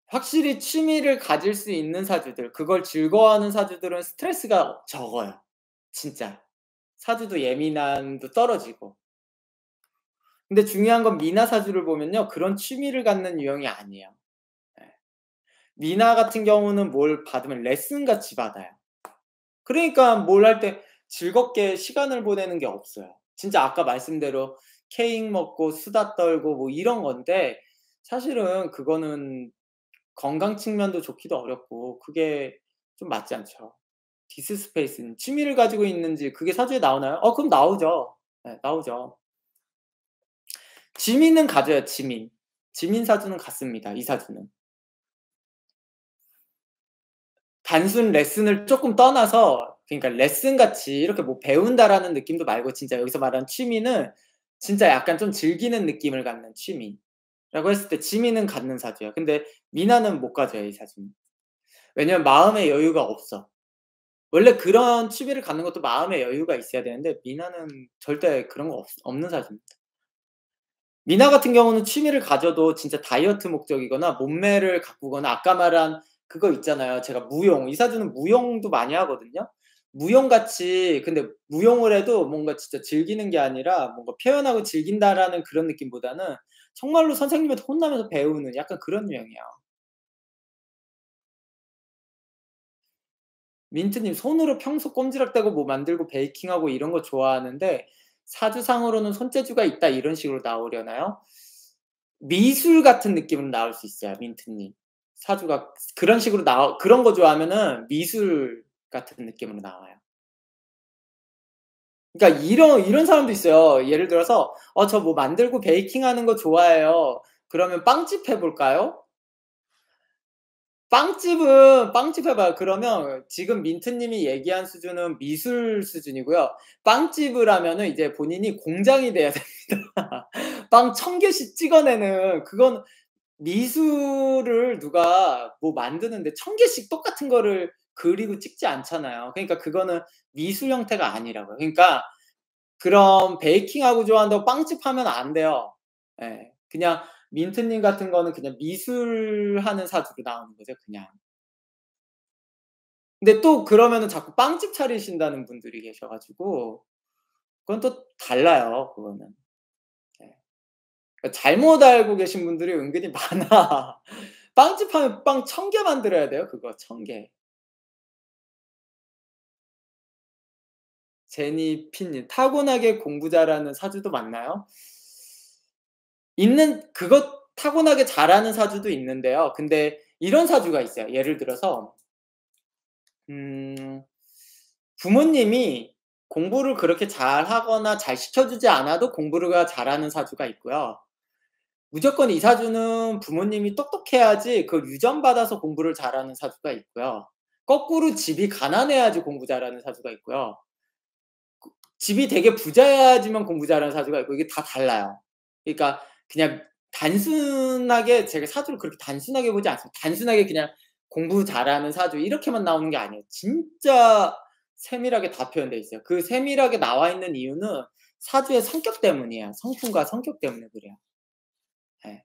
확실히 취미를 가질 수 있는 사주들, 그걸 즐거워하는 사주들은 스트레스가 적어요. 진짜. 사주도 예민함도 떨어지고. 근데 중요한 건 미나 사주를 보면요. 그런 취미를 갖는 유형이 아니에요. 예. 미나 같은 경우는 뭘 받으면 레슨 같이 받아요. 그러니까 뭘 할 때 즐겁게 시간을 보내는 게 없어요. 진짜 아까 말씀대로 케이크 먹고 수다 떨고 뭐 이런 건데 사실은 그거는 건강 측면도 좋기도 어렵고 그게 좀 맞지 않죠. 디스스페이스는 취미를 가지고 있는지 그게 사주에 나오나요? 그럼 나오죠. 네, 나오죠. 지민은 가져요, 지민. 지민 사주는 같습니다, 이 사주는. 단순 레슨을 쪼끔 떠나서 그러니까 레슨같이 이렇게 뭐 배운다라는 느낌도 말고 진짜 여기서 말하는 취미는 진짜 약간 좀 즐기는 느낌을 갖는 취미라고 했을 때 지민은 갖는 사주예요. 근데 미나는 못 가져요, 이 사주는. 왜냐면 마음의 여유가 없어. 원래 그런 취미를 갖는 것도 마음의 여유가 있어야 되는데 미나는 절대 그런 거 없는 사주입니다. 미나 같은 경우는 취미를 가져도 진짜 다이어트 목적이거나 몸매를 가꾸거나 아까 말한 그거 있잖아요. 제가 무용, 이 사주는 무용도 많이 하거든요. 무용같이 근데 무용을 해도 뭔가 진짜 즐기는 게 아니라 뭔가 표현하고 즐긴다라는 그런 느낌보다는 정말로 선생님한테 혼나면서 배우는 약간 그런 유형이에요. 민트님 손으로 평소 꼼지락대고 뭐 만들고 베이킹하고 이런 거 좋아하는데 사주상으로는 손재주가 있다 이런 식으로 나오려나요? 미술 같은 느낌으로 나올 수 있어요, 민트님. 사주가 그런 식으로 그런 거 좋아하면은 미술 같은 느낌으로 나와요. 그러니까 이런 사람도 있어요. 예를 들어서 저 뭐 만들고 베이킹하는 거 좋아해요. 그러면 빵집 해 볼까요? 빵집 해 봐요. 그러면 지금 민트님이 얘기한 수준은 미술 수준이고요. 빵집을 하면은 이제 본인이 공장이 돼야 됩니다. 빵 1000 개씩 찍어내는 그건 미술을 누가 뭐 만드는데 1000 개씩 똑같은 거를 그리고 찍지 않잖아요. 그러니까 그거는 미술 형태가 아니라고요. 그러니까 그런 베이킹하고 좋아한다고 빵집 하면 안 돼요. 예. 그냥 민트님 같은 거는 그냥 미술하는 사주로 나오는 거죠 그냥. 근데 또 그러면은 자꾸 빵집 차리신다는 분들이 계셔 가지고 그건 또 달라요 그거는. 예. 그러니까 잘못 알고 계신 분들이 은근히 많아. 빵집 하면 빵 1000개 만들어야 돼요 그거 1000개. 제니피님 타고나게 공부 잘하는 사주도 맞나요? 그것 타고나게 잘하는 사주도 있는데요. 근데 이런 사주가 있어요. 예를 들어서 음 부모님이 공부를 그렇게 잘하거나 잘 시켜주지 않아도 공부를 잘하는 사주가 있고요. 무조건 이 사주는 부모님이 똑똑해야지 그걸 유전받아서 공부를 잘하는 사주가 있고요. 거꾸로 집이 가난해야지 공부 잘하는 사주가 있고요. 집이 되게 부자여야지만 공부 잘하는 사주가 있고 이게 다 달라요. 그러니까 그냥 단순하게 제가 사주를 그렇게 단순하게 보지 않습니다. 단순하게 그냥 공부 잘하는 사주 이렇게만 나오는 게 아니에요. 진짜 세밀하게 다 표현돼 있어요. 그 세밀하게 나와 있는 이유는 사주의 성격 때문이에요. 성품과 성격 때문에 그래요. 예.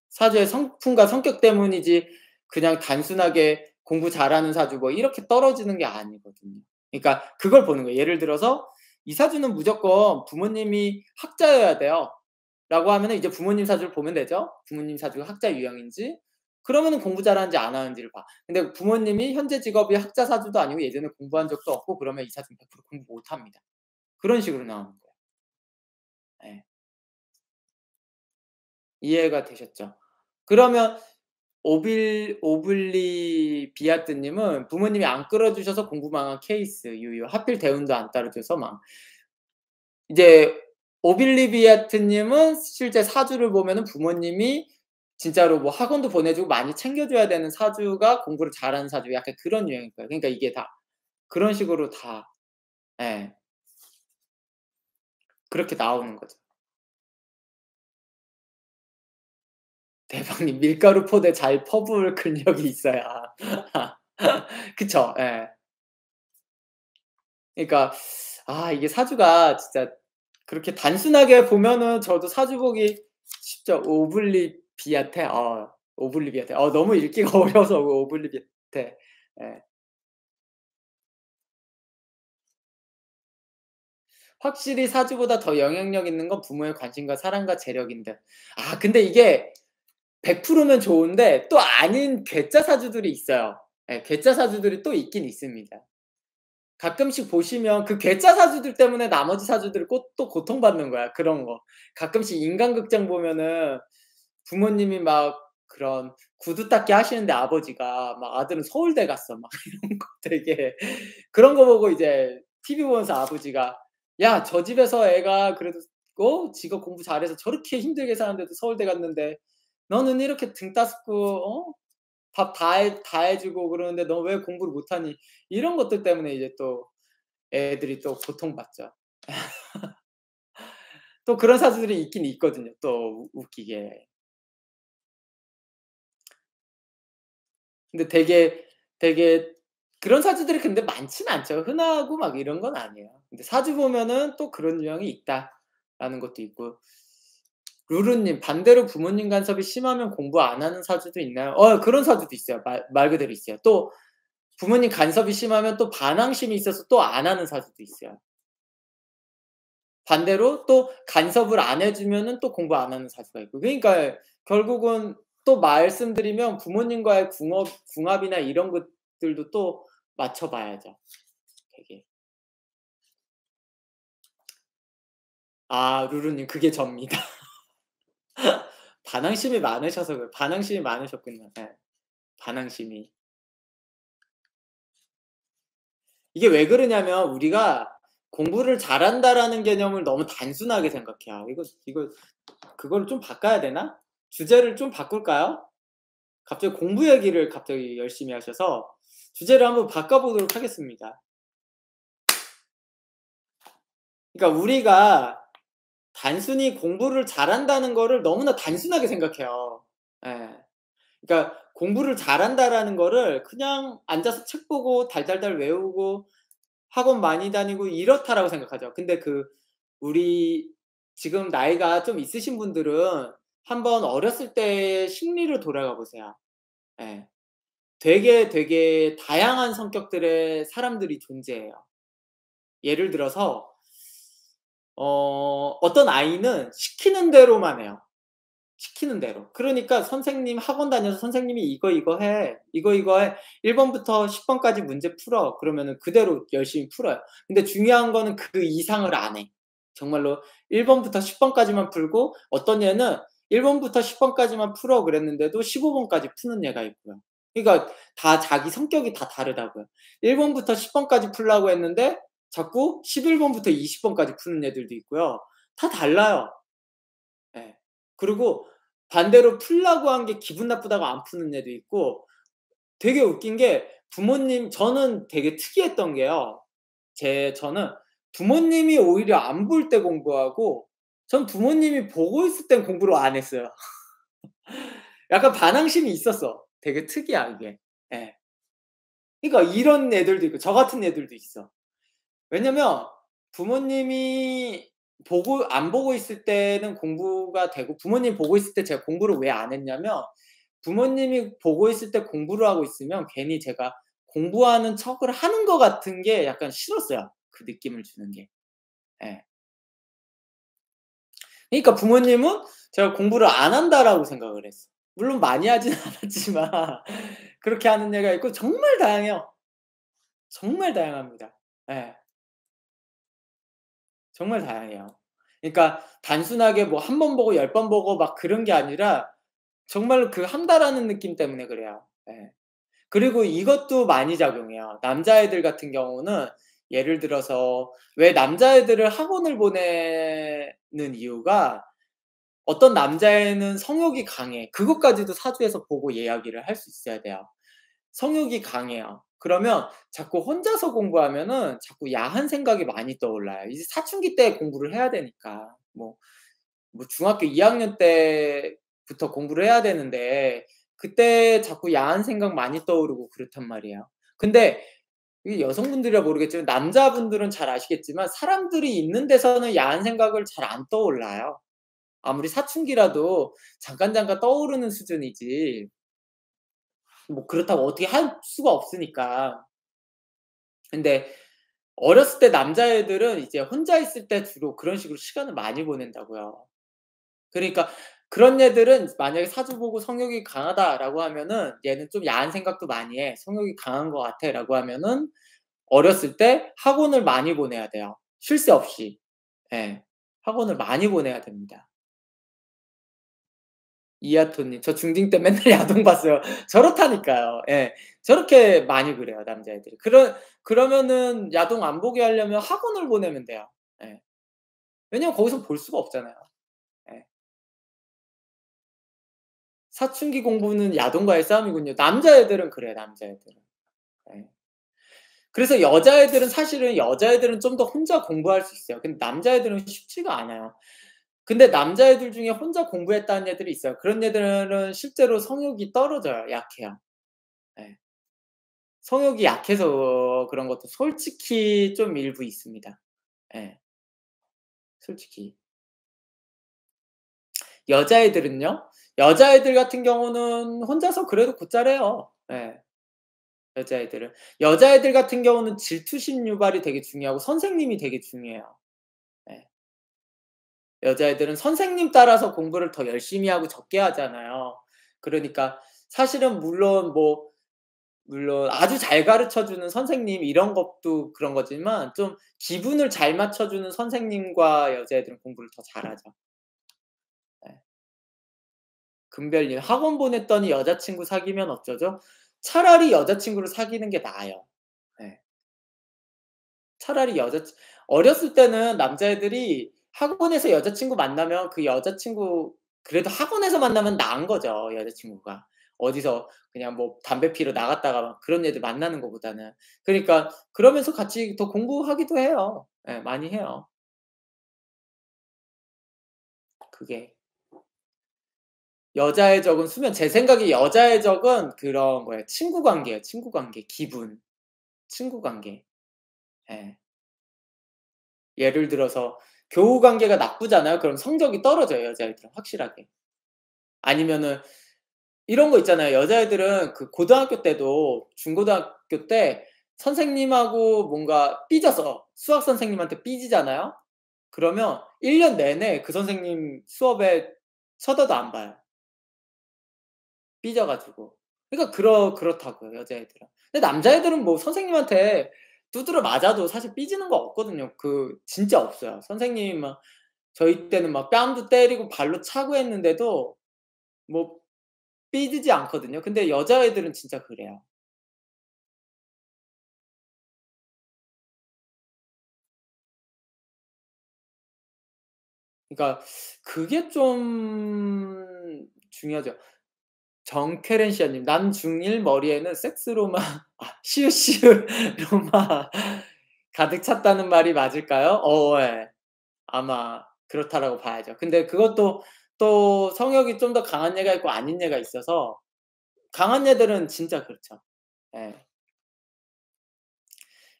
사주의 성품과 성격 때문이지 그냥 단순하게 공부 잘하는 사주 뭐 이렇게 떨어지는 게 아니거든요. 그러니까 그걸 보는 거예요. 예를 들어서 이 사주는 무조건 부모님이 학자여야 돼요. 라고 하면은 이제 부모님 사주를 보면 되죠. 부모님 사주가 학자 유형인지 그러면은 공부 잘하는지 안 하는지를 봐. 근데 부모님이 현재 직업이 학자 사주도 아니고 예전에 공부한 적도 없고 그러면 이 사주는 100% 공부 못 합니다. 그런 식으로 나오는 거예요. 예. 이해가 되셨죠? 그러면 오블리 비아트 님은 부모님이 안 끌어 주셔서 공부 망한 케이스 유유. 하필 대운도 안 따라 줘서 망. 이제 오빌리비아트 님은 실제 사주를 보면은 부모님이 진짜로 뭐 학원도 보내 주고 많이 챙겨 줘야 되는 사주가 공부를 잘하는 사주 약간 그런 유형일 거예요. 그러니까 이게 다 그런 식으로 다 예. 그렇게 나오는 거죠. 대박님 밀가루 포대 잘 퍼부을 근력이 있어야. 그쵸. 예. 그러니까 이게 사주가 진짜 그렇게 단순하게 보면은 저도 사주 보기 쉽죠. 오블리비아테 오블리비아테. 너무 읽기가 어려워서 오블리비아테. 예. 확실히 사주보다 더 영향력 있는 건 부모의 관심과 사랑과 재력인 듯. 근데 이게 100% 면 좋은데 또 아닌 괴짜 사주들이 있어요. 예, 괴짜 사주들이 또 있긴 있습니다. 가끔씩 보시면 그 괴짜 사주들 때문에 나머지 사주들이 또 고통받는 거야, 그런 거. 가끔씩 인간극장 보면은 부모님이 막 그런 구두 닦기 하시는데 아버지가 막 "아들은 서울대 갔어." 막 이런 거 되게 그런 거 보고 이제 TV 보면서 아버지가 "야 저 집에서 애가 그래도 지가 공부 잘해서 저렇게 힘들게 사는데도 서울대 갔는데 너는 이렇게 등 따스고 밥 다 해 주고 그러는데 너 왜 공부를 못하니?" 이런 것들 때문에 이제 또 애들이 또 고통받죠. 또 그런 사주들이 있긴 있거든요, 또 웃기게. 근데 되게 그런 사주들이 근데 많지는 않죠. 흔하고 막 이런 건 아니에요. 근데 사주 보면은 또 그런 유형이 있다라는 것도 있고. 루루님 반대로 부모님 간섭이 심하면 공부 안 하는 사주도 있나요? 그런 사주도 있어요. 말 그대로 있어요. 또 부모님 간섭이 심하면 또 반항심이 있어서 또 안 하는 사주도 있어요. 반대로 또 간섭을 안 해 주면은 또 공부 안 하는 사주가 있고. 그러니까 결국은 또 말씀드리면 부모님과의 궁합이나 이런 것들도 또 맞춰 봐야죠 되게. 루루님 그게 접니다. 반항심이 많으셔서 그래요. 반항심이 많으셨군요. 예. 반항심이. 이게 왜 그러냐면 우리가 공부를 잘한다라는 개념을 너무 단순하게 생각해요. 이거 그거를 좀 바꿔야 되나? 주제를 좀 바꿀까요? 갑자기 공부 얘기를 갑자기 열심히 하셔서 주제를 한번 바꿔 보도록 하겠습니다. 그러니까 우리가 단순히 공부를 잘한다는 거를 너무나 단순하게 생각해요. 예. 그러니까 공부를 잘한다라는 거를 그냥 앉아서 책 보고 달달달 외우고 학원 많이 다니고 이렇다라고 생각하죠. 근데 우리 지금 나이가 좀 있으신 분들은 한번 어렸을 때의 심리를 돌아가 보세요. 예. 되게 다양한 성격들의 사람들이 존재해요. 예를 들어서 어떤 아이는 시키는 대로만 해요. 시키는 대로. 그러니까 선생님 학원 다녀서 선생님이 "이거 해. 이거 해. 1 번부터 10 번까지 문제 풀어." 그러면은 그대로 열심히 풀어요. 근데 중요한 거는 그 이상을 안 해. 정말로 1 번부터 10 번까지만 풀고 어떤 애는 1 번부터 10 번까지만 풀어 그랬는데도 15 번까지 푸는 애가 있고요. 그러니까 다 자기 성격이 다 다르다고요. 1 번부터 10 번까지 풀라고 했는데 자꾸 11 번부터 20 번까지 푸는 애들도 있고요. 다 달라요. 예. 그리고 반대로 풀라고 한 게 기분 나쁘다고 안 푸는 애도 있고 되게 웃긴 게 저는 되게 특이했던 게요. 저는 부모님이 오히려 안 볼 때 공부하고 전 부모님이 보고 있을 땐 공부를 안 했어요. 약간 반항심이 있었어. 되게 특이하게. 예. 그러니까 이런 애들도 있고 저 같은 애들도 있어. 왜냐면 부모님이 안 보고 있을 때는 공부가 되고 부모님이 보고 있을 때 제가 공부를 왜 안 했냐면 부모님이 보고 있을 때 공부를 하고 있으면 괜히 제가 공부하는 척을 하는 것 같은 게 약간 싫었어요, 그 느낌을 주는 게. 예. 그러니까 부모님은 제가 '공부를 안 한다.'라고 생각을 했어. 물론 많이 하진 않았지만 그렇게 하는 애가 있고 정말 다양해요. 정말 다양합니다. 예. 정말 다양해요. 그러니까 단순하게 뭐 한 번 보고 10번 보고 막 그런 게 아니라 정말로 그 한다라는 느낌 때문에 그래요. 예. 그리고 이것도 많이 작용해요. 남자애들 같은 경우는 예를 들어서 왜 남자애들을 학원을 보내는 이유가 어떤 남자애는 성욕이 강해. 그것까지도 사주에서 보고 이야기를 할 수 있어야 돼요. 성욕이 강해요. 그러면 자꾸 혼자서 공부하면은 자꾸 야한 생각이 많이 떠올라요. 이제 사춘기 때 공부를 해야 되니까. 중학교 2 학년 때부터 공부를 해야 되는데 그때 자꾸 야한 생각 많이 떠오르고 그렇단 말이에요. 근데 이게 여성분들이라 모르겠지만 남자분들은 잘 아시겠지만 사람들이 있는 데서는 야한 생각을 잘 안 떠올라요. 아무리 사춘기라도 잠깐 잠깐 떠오르는 수준이지 뭐 그렇다고 어떻게 할 수가 없으니까. 근데 어렸을 때 남자애들은 이제 혼자 있을 때 주로 그런 식으로 시간을 많이 보낸다고요. 그러니까 그런 애들은 만약에 사주 보고 "성욕이 강하다."라고 하면은 "얘는 좀 야한 생각도 많이 해. 성욕이 강한 것 같아."라고 하면은 어렸을 때 학원을 많이 보내야 돼요, 쉴 새 없이. 예. 학원을 많이 보내야 됩니다. 이하토님, 저 중딩 때 맨날 야동 봤어요. 저렇다니까요. 예. 저렇게 많이 그래요, 남자애들이. 그러면은 야동 안 보게 하려면 학원을 보내면 돼요. 예. 왜냐면 거기서 볼 수가 없잖아요. 예. 사춘기 공부는 야동과의 싸움이군요. 남자애들은 그래요, 남자애들은. 예. 그래서 여자애들은 좀 더 혼자 공부할 수 있어요. 근데 남자애들은 쉽지가 않아요. 근데 남자애들 중에 혼자 공부했다는 애들이 있어요. 그런 애들은 실제로 성욕이 떨어져요. 약해요. 예. 성욕이 약해서 그런 것도 솔직히 좀 일부 있습니다. 예. 솔직히. 여자애들은요? 여자애들 같은 경우는 혼자서 그래도 곧잘해요. 예. 여자애들은. 여자애들 같은 경우는 질투심 유발이 되게 중요하고 선생님이 되게 중요해요. 예. 여자애들은 선생님 따라서 공부를 더 열심히 하고 적게 하잖아요. 그러니까 사실은 물론 아주 잘 가르쳐 주는 선생님 이런 것도 그런 거지만 좀 기분을 잘 맞춰 주는 선생님과 여자애들은 공부를 더 잘하죠. 예. 금별님, "학원 보냈더니 여자친구 사귀면 어쩌죠?" 차라리 여자친구를 사귀는 게 나아요. 예. 차라리 어렸을 때는 남자애들이 학원에서 여자친구 만나면 그 여자친구 그래도 학원에서 만나면 나은 거죠, 여자친구가. 어디서 그냥 뭐 담배 피러 나갔다가 막 그런 애들 만나는 것보다는. 그러니까 그러면서 같이 더 공부하기도 해요. 예, 많이 해요. 그게. 여자의 적은 수면 제 생각에 여자의 적은 그런 거예요. 친구 관계예요, 친구 관계. 기분. 친구 관계. 예. 예를 들어서 교우 관계가 나쁘잖아요. 그럼 성적이 떨어져요, 여자애들은 확실하게. 아니면은 이런 거 있잖아요. 여자애들은 그 고등학교 때도 중고등학교 때 선생님하고 뭔가 삐져서 수학 선생님한테 삐지잖아요. 그러면 1년 내내 그 선생님 수업에 쳐다도 안 봐요, 삐져 가지고. 그러니까 그렇다고요, 여자애들은. 근데 남자애들은 뭐 선생님한테 두드려 맞아도 사실 삐지는 거 없거든요. 진짜 없어요. 선생님이 막 저희 때는 막 뺨도 때리고 발로 차고 했는데도 뭐 삐지지 않거든요. 근데 여자애들은 진짜 그래요. 그러니까 그게 좀 중요하죠. 정케렌시아님, "난 중1 머리에는 섹스로만 시으시으 로만 가득 찼다."는 말이 맞을까요? 예. 아마 그렇다라고 봐야죠. 근데 그것도 또 성욕이 좀 더 강한 애가 있고 아닌 애가 있어서 강한 애들은 진짜 그렇죠. 예.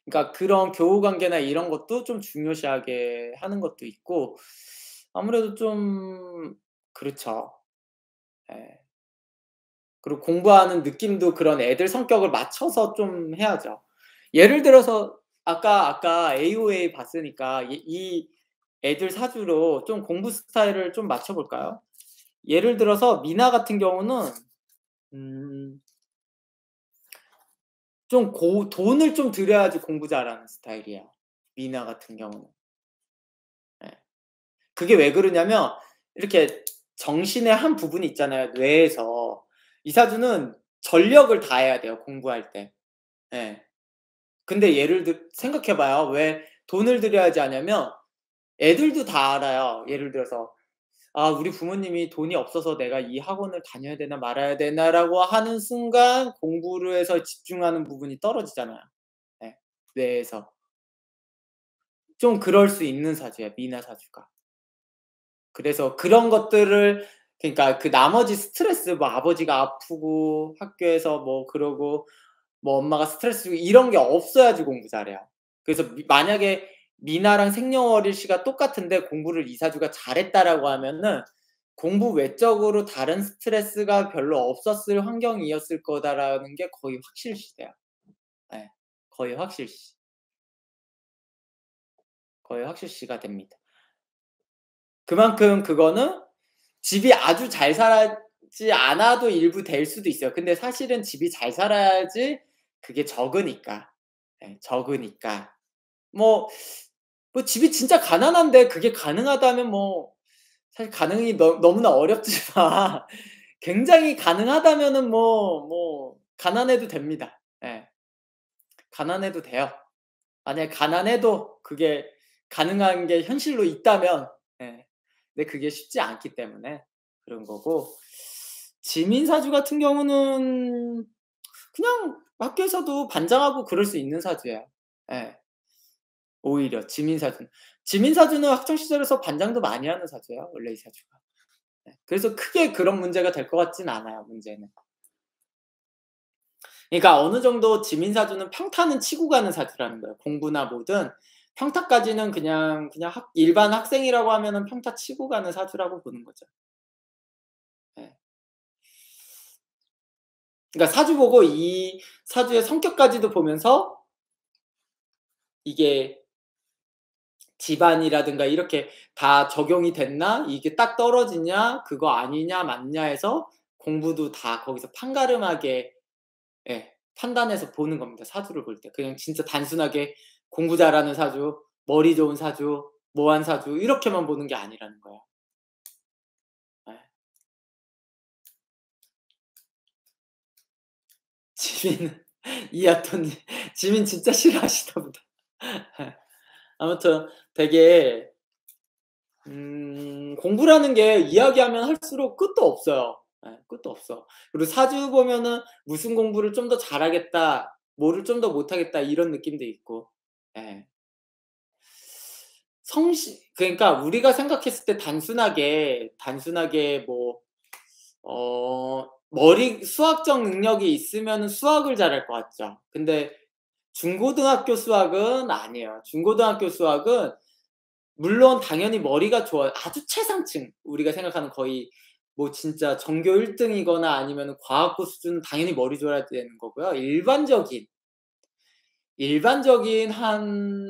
그러니까 그런 교우 관계나 이런 것도 좀 중요시하게 하는 것도 있고 아무래도 좀 그렇죠. 예. 그리고 공부하는 느낌도 그런 애들 성격을 맞춰서 좀 해야죠. 예를 들어서 아까 AOA 봤으니까 이 애들 사주로 좀 공부 스타일을 좀 맞춰 볼까요? 예를 들어서 미나 같은 경우는 음 좀 고 돈을 좀 들여야지 공부 잘하는 스타일이에요, 미나 같은 경우는. 예. 그게 왜 그러냐면 이렇게 정신의 한 부분이 있잖아요, 뇌에서. 이 사주는 전력을 다해야 돼요, 공부할 때. 예. 근데 예를 생각해 봐요. 왜 돈을 들여야지 하냐면 애들도 다 알아요. 예를 들어서 '아 우리 부모님이 돈이 없어서 내가 이 학원을 다녀야 되나 말아야 되나.'라고 하는 순간 공부를 해서 집중하는 부분이 떨어지잖아요. 예. 뇌에서. 좀 그럴 수 있는 사주예요, 미나 사주가. 그래서 그런 것들을 그러니까 그 나머지 스트레스 뭐 아버지가 아프고 학교에서 뭐 그러고 뭐 엄마가 스트레스 주고 이런 게 없어야지 공부 잘해요. 그래서 만약에 미나랑 생년월일 시가 똑같은데 공부를 이 사주가 잘했다라고 하면은 공부 외적으로 다른 스트레스가 별로 없었을 환경이었을 거다라는 게 거의 확실시돼요. 예. 거의 확실시. 거의 확실시가 됩니다. 그만큼 그거는 집이 아주 잘 살지 않아도 일부 될 수도 있어요. 근데 사실은 집이 잘 살아야지 그게 적으니까. 예 적으니까. 뭐 집이 진짜 가난한데 그게 가능하다면 뭐 사실 가능이 너무나 어렵지만 굉장히 가능하다면은 가난해도 됩니다. 예. 가난해도 돼요. 만약에 가난해도 그게 가능한 게 현실로 있다면 예. 근데 그게 쉽지 않기 때문에 그런 거고 지민 사주 같은 경우는 그냥 학교에서도 반장하고 그럴 수 있는 사주예요. 예. 오히려 지민 사주는. 지민 사주는 학창 시절에서 반장도 많이 하는 사주예요, 원래 이 사주가. 네. 그래서 크게 그런 문제가 될 것 같진 않아요, 문제는. 그러니까 어느 정도 지민 사주는 평타는 치고 가는 사주라는 거예요. 공부나 뭐든 평타까지는 그냥 일반 학생이라고 하면은 평타 치고 가는 사주라고 보는 거죠. 예. 그러니까 사주 보고 이 사주의 성격까지도 보면서 이게 집안이라든가 이렇게 다 적용이 됐나? 이게 딱 떨어지냐? 그거 아니냐 맞냐 해서 공부도 다 거기서 판가름하게 예 판단해서 보는 겁니다, 사주를 볼 때. 그냥 진짜 단순하게 공부 잘하는 사주, 머리 좋은 사주, 뭐한 사주 이렇게만 보는 게 아니라는 거예요. 예. 지민은 이하토님 지민 진짜 싫어하시나 보다. 예. 아무튼 되게 공부라는 게 이야기하면 할수록 끝도 없어요. 예 끝도 없어. 그리고 사주 보면은 무슨 공부를 좀 더 잘하겠다, 뭐를 좀 더 못하겠다 이런 느낌도 있고. 예. 성실 그러니까 우리가 생각했을 때 단순하게 머리 수학적 능력이 있으면은 수학을 잘할 것 같죠. 근데 중고등학교 수학은 아니에요. 중고등학교 수학은 물론 당연히 머리가 좋아요. 아주 최상층 우리가 생각하는 거의 진짜 전교 1 등이거나 아니면은 과학고 수준은 당연히 머리 좋아야 되는 거고요. 일반적인 한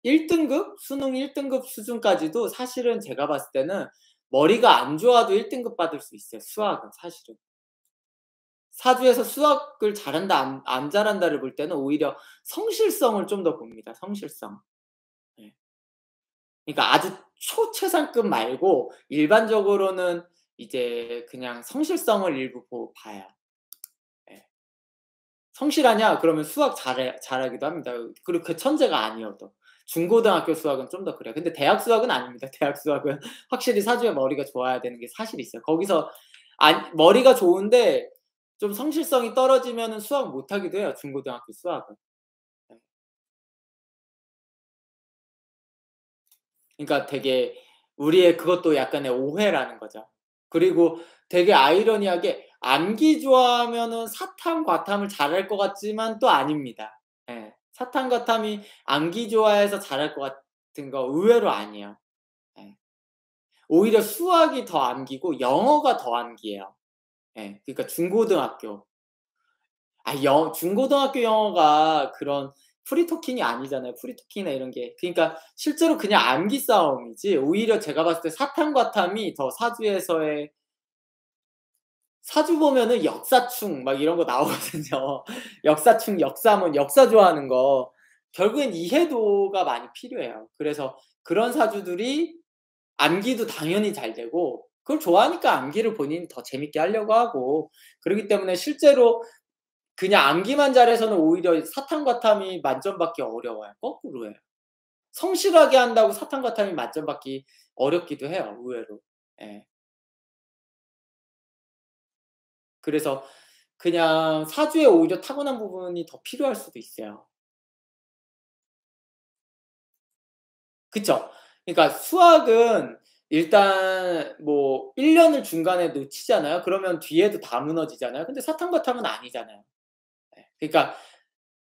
1 등급 수능 1 등급 수준까지도 사실은 제가 봤을 때는 머리가 안 좋아도 1 등급 받을 수 있어요, 수학은 사실은. 사주에서 수학을 잘한다 안 잘한다를 볼 때는 오히려 성실성을 좀 더 봅니다, 성실성. 예. 그러니까 아주 초최상급 말고 일반적으로는 이제 그냥 성실성을 일부 봐요. 예. 성실하냐? 그러면 수학 잘하기도 합니다. 그리고 그 천재가 아니어도. 중고등학교 수학은 좀 더 그래요. 근데 대학 수학은 아닙니다. 대학 수학은 확실히 사주에 머리가 좋아야 되는 게 사실 있어요. 거기서 머리가 좋은데 좀 성실성이 떨어지면은 수학 못 하기도 해요, 중고등학교 수학은. 예. 그러니까 되게 우리의 그것도 약간의 오해라는 거죠. 그리고 되게 아이러니하게 암기 좋아하면은 사탐, 과탐을 잘할 것 같지만 또 아닙니다. 예. 사탐, 과탐이 암기 좋아해서 잘할 것 같은 거 의외로 아니에요. 예. 오히려 수학이 더 암기고 영어가 더 암기예요. 예. 그러니까 중고등학교. 중고등학교 영어가 그런 프리토킹이 아니잖아요. 프리토킹이나 이런 게. 그러니까 실제로 그냥 암기 싸움이지 오히려 제가 봤을 때 사탐, 과탐이 더 사주에서의 사주 보면은 역사충 막 이런 거 나오거든요. 역사충, 역사문, 역사 좋아하는 거. 결국엔 이해도가 많이 필요해요. 그래서 그런 사주들이 암기도 당연히 잘 되고 그걸 좋아하니까 암기를 본인이 더 재밌게 하려고 하고 그러기 때문에 실제로 그냥 암기만 잘해서는 오히려 사탐과탐이 만점 받기 어려워요. 거꾸로예요. 성실하게 한다고 사탐과탐이 만점 받기 어렵기도 해요, 의외로. 예. 그래서 그냥 사주에 오히려 타고난 부분이 더 필요할 수도 있어요. 그쵸? 그러니까 수학은 일단 1 년을 중간에 놓치잖아요. 그러면 뒤에도 다 무너지잖아요. 근데 사탐과탐은 아니잖아요. 예. 그러니까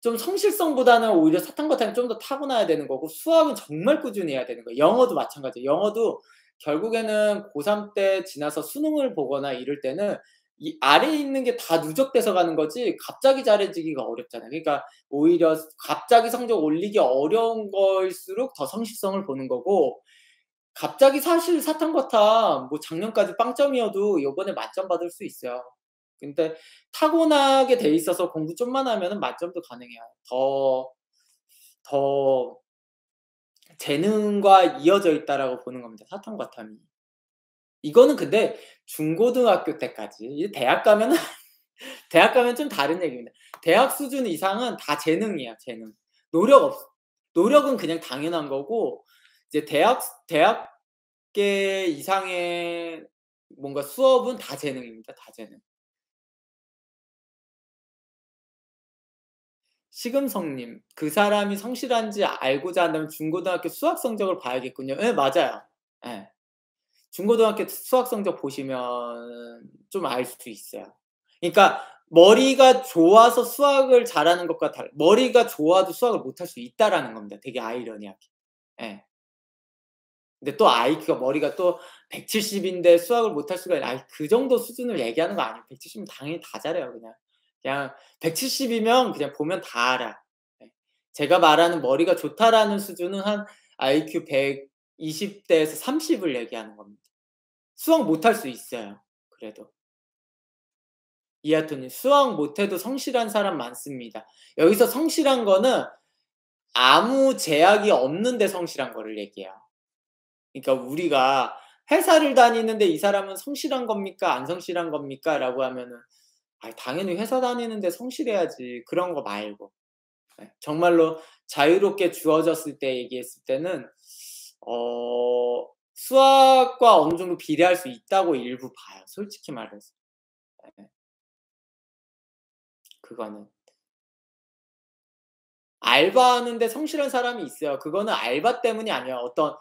좀 성실성보다는 오히려 사탕과탕이 좀 더 타고나야 되는 거고 수학은 정말 꾸준히 해야 되는 거예요. 영어도 마찬가지예요. 영어도 결국에는 고3 때 지나서 수능을 보거나 이럴 때는 이 아래에 있는 게 다 누적돼서 가는 거지 갑자기 잘해지기가 어렵잖아요. 그러니까 오히려 갑자기 성적 올리기 어려운 거일수록 더 성실성을 보는 거고 갑자기 사실 사탕과탕 뭐 작년까지 빵점이어도 요번에 만점 받을 수 있어요. 근데 타고나게 돼 있어서 공부 좀만 하면은 만점도 가능해요. 더 재능과 이어져 있다라고 보는 겁니다, 사탕과탐이. 이거는 근데 중고등학교 때까지. 이제 대학 가면은 대학 가면 좀 다른 얘기입니다. 대학 수준 이상은 다 재능이야, 재능. 노력 없 노력은 그냥 당연한 거고 이제 대학계 이상의 뭔가 수업은 다 재능입니다, 다 재능. 시금성님, 그 사람이 성실한지 알고자 한다면 중고등학교 수학 성적을 봐야겠군요. 예, 맞아요. 예. 중고등학교 수학 성적 보시면 좀 알 수 있어요. 그러니까 머리가 좋아서 수학을 잘하는 것과 머리가 좋아도 수학을 못할 수 있다라는 겁니다, 되게 아이러니하게. 예. 근데 또 IQ가 머리가 또 170 인데 수학을 못할 수가 아이 그 정도 수준을 얘기하는 거 아니에요. 170 이면 당연히 다 잘해요 그냥. 그냥 170 이면 그냥 보면 다 알아. 예. 제가 말하는 머리가 좋다라는 수준은 한 IQ 120 대에서 30을 얘기하는 겁니다. 수학 못할 수 있어요 그래도. 이하토님, "수학 못해도 성실한 사람 많습니다." 여기서 성실한 거는 아무 제약이 없는데 성실한 거를 얘기해요. 그러니까 우리가 "회사를 다니는데 이 사람은 성실한 겁니까? 안 성실한 겁니까?"라고 하면은 당연히 회사 다니는데 성실해야지." 그런 거 말고. 예. 정말로 자유롭게 주어졌을 때 얘기했을 때는 수학과 어느 정도 비례할 수 있다고 일부 봐요, 솔직히 말해서. 예. 그거는. 알바하는데 성실한 사람이 있어요. 그거는 알바 때문이 아니에요. 어떤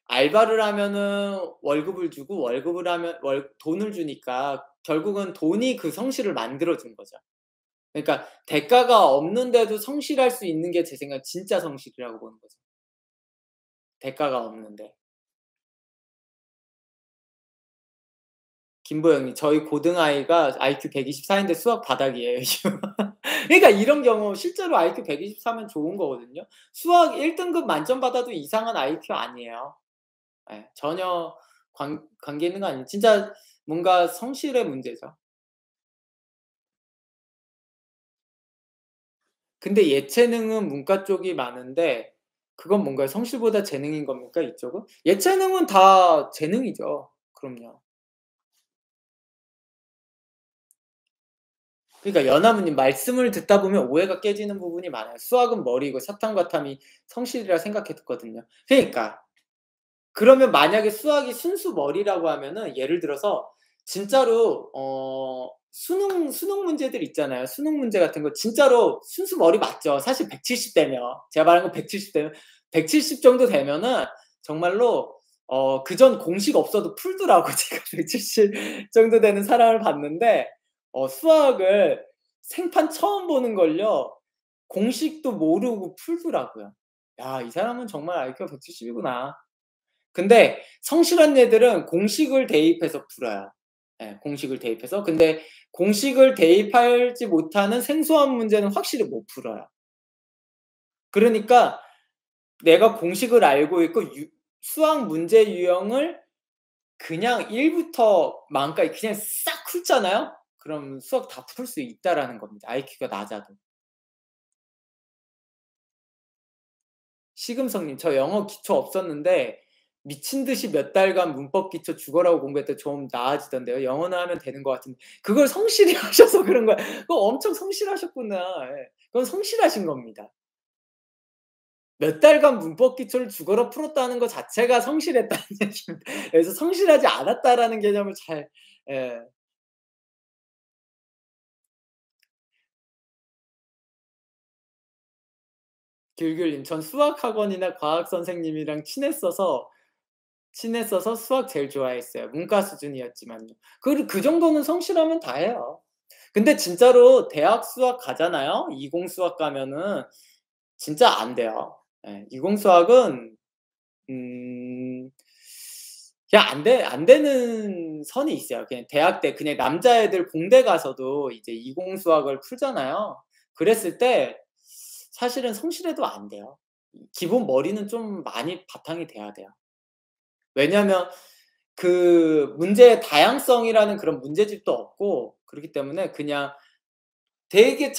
알바를 하면은 월급을 주고 월급을 하면 돈을 주니까 결국은 돈이 그 성실을 만들어 준 거죠. 그러니까 대가가 없는데도 성실할 수 있는 게 제 생각엔 진짜 성실이라고 보는 거죠. 대가가 없는데. 김보영님, 저희 고등아이가 IQ 124 인데 수학 바닥이에요 지금. 그러니까 이런 경우 실제로 IQ 124면 좋은 거거든요. 수학 1 등급 만점 받아도 이상한 IQ 아니에요. 예. 전혀 관계 있는 거 아니에요. 진짜 뭔가 성실의 문제죠. 근데 예체능은 문과 쪽이 많은데 그건 뭔가요? 성실보다 재능인 겁니까 이쪽은? 예체능은 다 재능이죠. 그럼요. 그러니까 연하무님 말씀을 듣다 보면 오해가 깨지는 부분이 많아요. 수학은 머리고 사탕과탐이 성실이라 생각했거든요. 그러니까 그러면 만약에 수학이 순수 머리라고 하면은 예를 들어서 진짜로 수능 문제들 있잖아요. 수능 문제 같은 거 진짜로 순수 머리 맞죠. 사실 170 되면 제가 말한 건 170 되면 170 정도 되면은 정말로 그전 공식 없어도 풀더라고. 제가 170 정도 되는 사람을 봤는데 수학을 생판 처음 보는 걸요. 공식도 모르고 풀더라고요. '야 이 사람은 정말 IQ가 170 이구나.' 근데 성실한 애들은 공식을 대입해서 풀어요. 예 공식을 대입해서. 근데 공식을 대입하지 못하는 생소한 문제는 확실히 못 풀어요. 그러니까 내가 공식을 알고 있고 수학 문제 유형을 그냥 1 부터 만까지 그냥 싹 훑잖아요? 그럼 수학 다 풀 수 있다라는 겁니다, IQ가 낮아도. 시금성님, 저 영어 기초 없었는데 미친 듯이 몇 달간 문법 기초 죽어라고 공부했더니 좀 나아지던데요. 영어는 하면 되는 것 같은데 그걸 성실히 하셔서 그런 거야. 그거 엄청 성실하셨구나. 예. 그건 성실하신 겁니다. 몇 달간 문법 기초를 죽어라 풀었다는 거 자체가 성실했다는 얘기입니다. 그래서 성실하지 않았다라는 개념을 잘 예. 귤귤님, 전 수학 학원이나 과학 선생님이랑 친했어서 수학 제일 좋아했어요. 문과 수준이었지만요. 그 정도는 성실하면 다 해요. 근데 진짜로 대학 수학 가잖아요. 이공 수학 가면은 진짜 안 돼요. 예. 이공 수학은 음 그냥 안 되는 선이 있어요. 그냥 대학 때 그냥 남자애들 공대 가서도 이제 이공 수학을 풀잖아요. 그랬을 때 사실은 성실해도 안 돼요. 기본 머리는 좀 많이 바탕이 돼야 돼요. 왜냐하면 그 문제의 다양성이라는 그런 문제집도 없고 그렇기 때문에 그냥 되게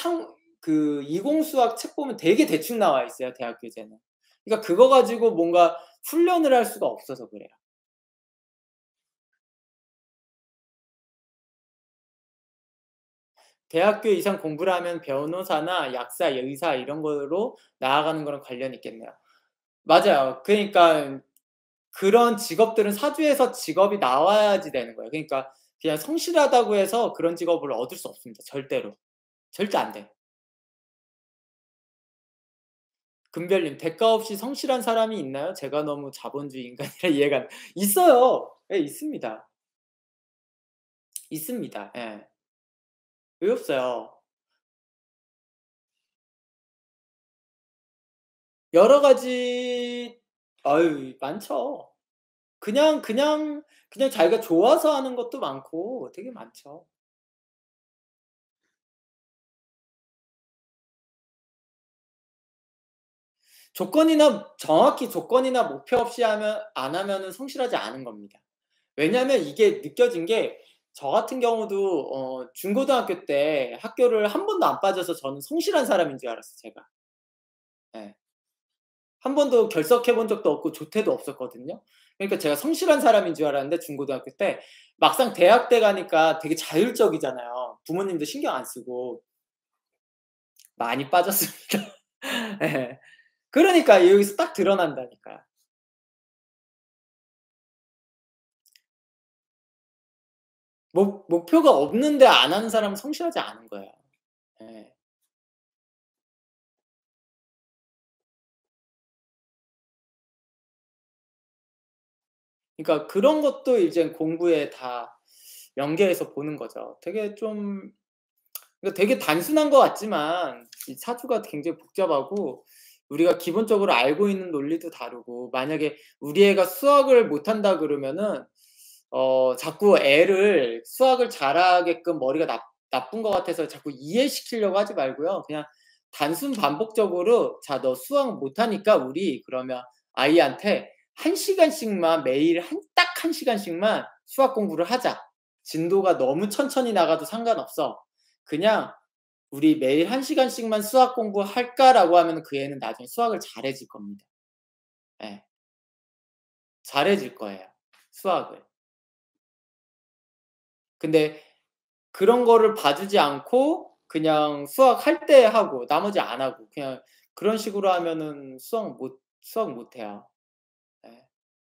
그 이공 수학 책 보면 되게 대충 나와 있어요, 대학 교재는. 그러니까 그거 가지고 뭔가 훈련을 할 수가 없어서 그래요. 대학교 이상 공부를 하면 변호사나 약사, 의사 이런 거로 나아가는 거랑 관련이 있겠네요. 맞아요. 그러니까 그런 직업들은 사주에서 직업이 나와야지 되는 거예요. 그러니까 그냥 성실하다고 해서 그런 직업을 얻을 수 없습니다, 절대로. 절대 안 돼. 금별님, 대가 없이 성실한 사람이 있나요? 제가 너무 자본주의 인간이라 이해가 안 있어요. 예, 있습니다. 있습니다. 예. 왜 없어요? 여러 가지 아유 많죠. 그냥 자기가 좋아서 하는 것도 많고 되게 많죠. 정확히 조건이나 목표 없이 하면 안 하면은 성실하지 않은 겁니다. 왜냐하면 이게 느껴진 게 저 같은 경우도 중고등학교 때 학교를 한 번도 안 빠져서 저는 성실한 사람인 줄 알았어요 제가. 예. 한 번도 결석해 본 적도 없고 조퇴도 없었거든요. 그러니까 제가 성실한 사람인 줄 알았는데 중고등학교 때 막상 대학 때 가니까 되게 자율적이잖아요. 부모님도 신경 안 쓰고 많이 빠졌습니다. 예. 그러니까 여기서 딱 드러난다니까요. 목표가 없는데 안 하는 사람은 성실하지 않은 거예요. 예. 그러니까 그런 것도 이제 공부에 다 연계해서 보는 거죠. 되게 좀 그러니까 되게 단순한 것 같지만 이 사주가 굉장히 복잡하고 우리가 기본적으로 알고 있는 논리도 다르고 만약에 우리 애가 수학을 못한다 그러면은 자꾸 애를 수학을 잘하게끔 머리가 나쁜 것 같아서 자꾸 이해시키려고 하지 말고요. 그냥 단순 반복적으로 "자 너 수학 못하니까 우리 그러면 아이한테 1 시간씩만 매일 딱 1 시간씩만 수학 공부를 하자. 진도가 너무 천천히 나가도 상관없어. 그냥 우리 매일 1 시간씩만 수학 공부할까?"라고 하면은 그 애는 나중에 수학을 잘해질 겁니다. 예. 잘해질 거예요, 수학을. 근데 그런 거를 봐주지 않고 그냥 수학할 때 하고 나머지 안 하고 그냥 그런 식으로 하면은 수학 못 해요.